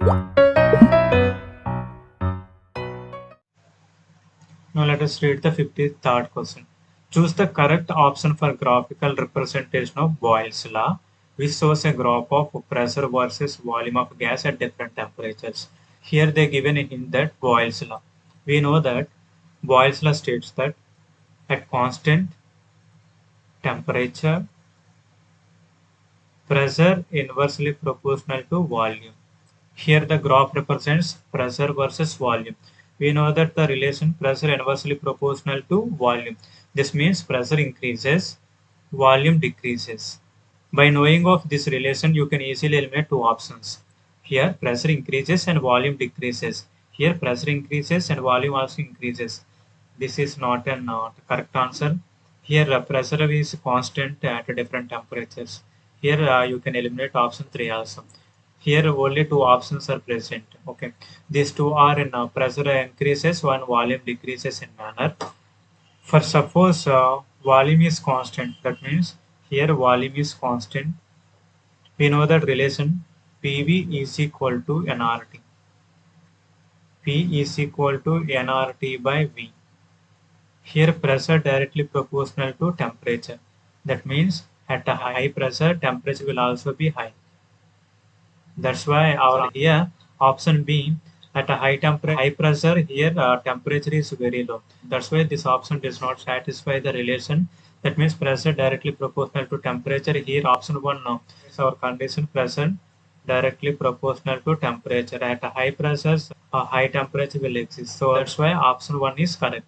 Now let us read the 53rd question. Choose the correct option for graphical representation of Boyle's law, which shows a graph of pressure versus volume of gas at different temperatures. Here they given a hint that Boyle's law. We know that Boyle's law states that at constant temperature, pressure inversely proportional to volume. Here the graph represents pressure versus volume. We know that the relation pressure inversely proportional to volume. This means pressure increases, volume decreases. By knowing of this relation, you can easily eliminate two options. Here pressure increases and volume decreases. Here pressure increases and volume also increases. This is not a correct answer. Here pressure is constant at different temperatures. Here you can eliminate option 3 also. Here only two options are present. Okay, these two are in pressure increases when volume decreases in manner. For suppose volume is constant, that means here volume is constant. We know that relation PV is equal to nRT. P is equal to nRT by V. Here pressure directly proportional to temperature. That means at a high pressure, temperature will also be high. That's why our here option B at a high pressure here temperature is very low. That's why this option does not satisfy the relation. That means pressure directly proportional to temperature. Here option 1 now is our condition pressure directly proportional to temperature. At a high pressures, a high temperature will exist. So that's why option 1 is correct.